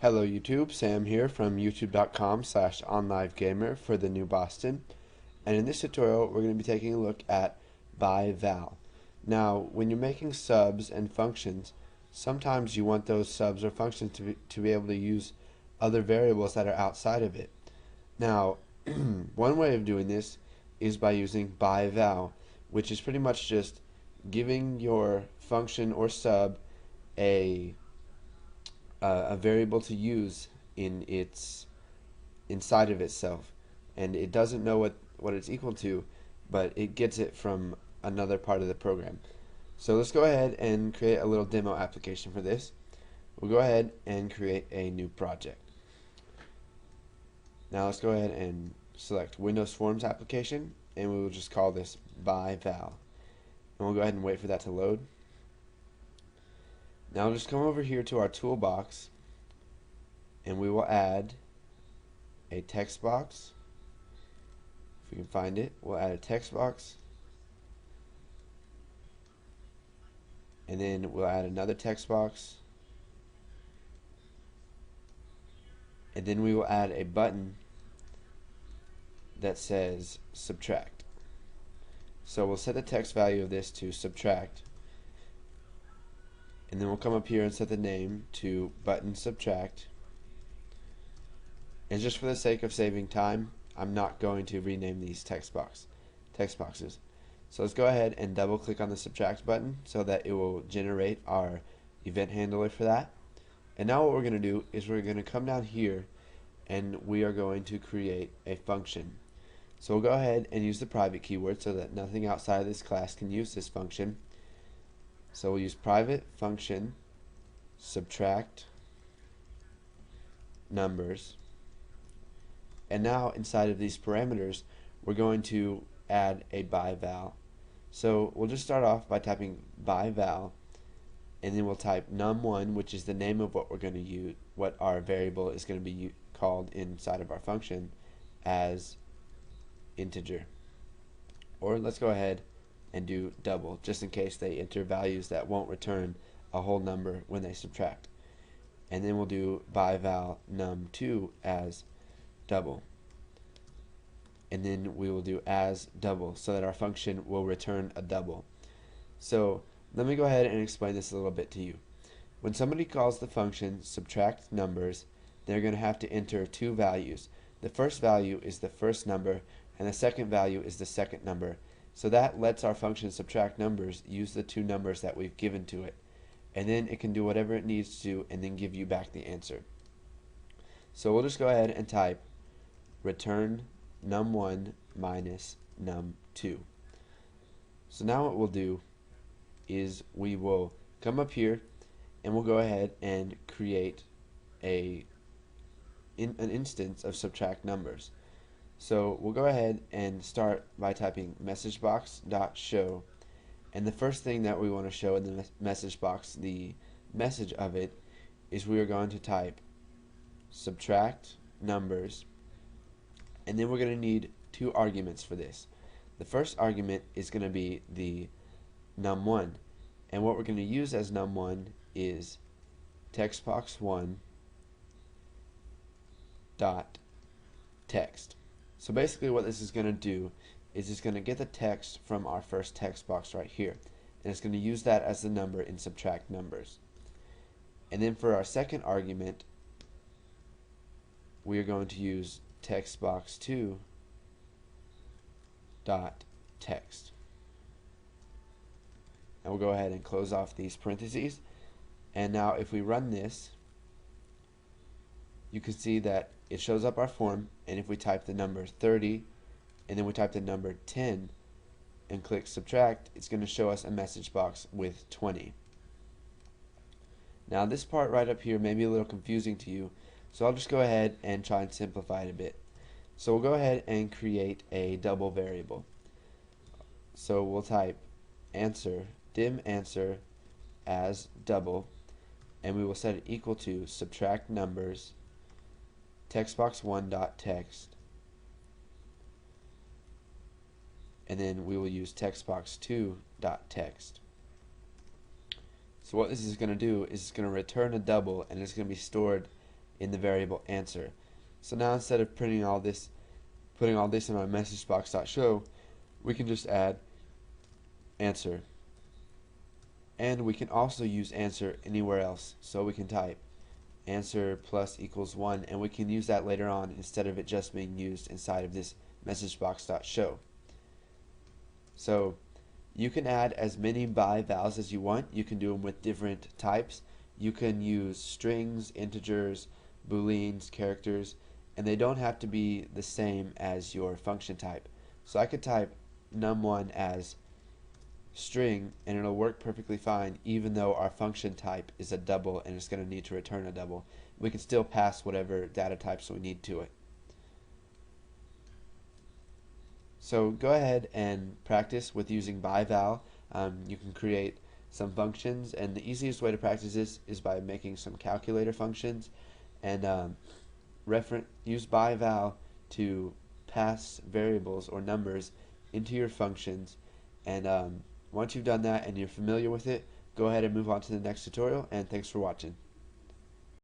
Hello YouTube, Sam here from youtube.com/onlivegamer for the New Boston, and in this tutorial we're going to be taking a look at ByVal. Now when you're making subs and functions, sometimes you want those subs or functions to be able to use other variables that are outside of it. Now one way of doing this is by using ByVal, which is pretty much just giving your function or sub a a variable to use inside of itself, and it doesn't know what it's equal to, but it gets it from another part of the program. So let's go ahead and create a little demo application for this. We'll go ahead and create a new project. Now let's go ahead and select Windows Forms application, and we will just call this ByVal, and we'll go ahead and wait for that to load. Now just come over here to our toolbox, and we will add a text box. If we can find it, we'll add a text box, and then we'll add another text box, and then we will add a button that says subtract. So we'll set the text value of this to subtract, and then we'll come up here and set the name to button subtract. And just for the sake of saving time, I'm not going to rename these text boxes. So let's go ahead and double click on the subtract button so that it will generate our event handler for that. And now what we're going to do is we're going to come down here and we are going to create a function. So we'll go ahead and use the private keyword so that nothing outside of this class can use this function. So we'll use private function subtract numbers, and now inside of these parameters we're going to add a ByVal. So we'll just start off by typing ByVal, and then we'll type num1, which is the name of what we're going to use, what our variable is going to be called inside of our function, as integer. Or let's go ahead and do double, just in case they enter values that won't return a whole number when they subtract. And then we'll do ByVal num2 as double, and then we will do as double so that our function will return a double. So let me go ahead and explain this a little bit to you. When somebody calls the function subtract numbers, they're going to have to enter two values. The first value is the first number, and the second value is the second number. So that lets our function subtract numbers use the two numbers that we've given to it, and then it can do whatever it needs to and then give you back the answer. So we'll just go ahead and type return num1 minus num2. So now what we'll do is we will come up here and we'll go ahead and create an instance of subtract numbers. So we'll go ahead and start by typing messagebox.show, and the first thing that we want to show in the message box, the message of it, is we are going to type subtract numbers, and then we're going to need two arguments for this. The first argument is going to be the num1, and what we're going to use as num1 is textbox1 dot text. So basically what this is going to do is it's going to get the text from our first text box right here, and it's going to use that as the number in subtract numbers. And then for our second argument, we are going to use textbox2 dot text. And we'll go ahead and close off these parentheses, and now if we run this, you can see that it shows up our form, and if we type the number 30 and then we type the number 10 and click subtract, it's going to show us a message box with 20. Now this part right up here may be a little confusing to you, so I'll just go ahead and try and simplify it a bit. So we'll go ahead and create a double variable. So we'll type answer dim answer as double, and we will set it equal to subtract numbers textbox1 dot text, and then we will use textbox2 dot text. So what this is going to do is it's going to return a double, and it's going to be stored in the variable answer. So now instead of putting all this in our message box.show, we can just add answer. And we can also use answer anywhere else. So we can type answer plus equals 1, and we can use that later on instead of it just being used inside of this message box.show. So you can add as many ByVals as you want. You can do them with different types. You can use strings, integers, booleans, characters, and they don't have to be the same as your function type. So I could type num1 as string and it'll work perfectly fine even though our function type is a double and it's going to need to return a double. We can still pass whatever data types we need to it. So go ahead and practice with using ByVal. You can create some functions, and the easiest way to practice this is by making some calculator functions and use ByVal to pass variables or numbers into your functions. And once you've done that and you're familiar with it, go ahead and move on to the next tutorial, and thanks for watching.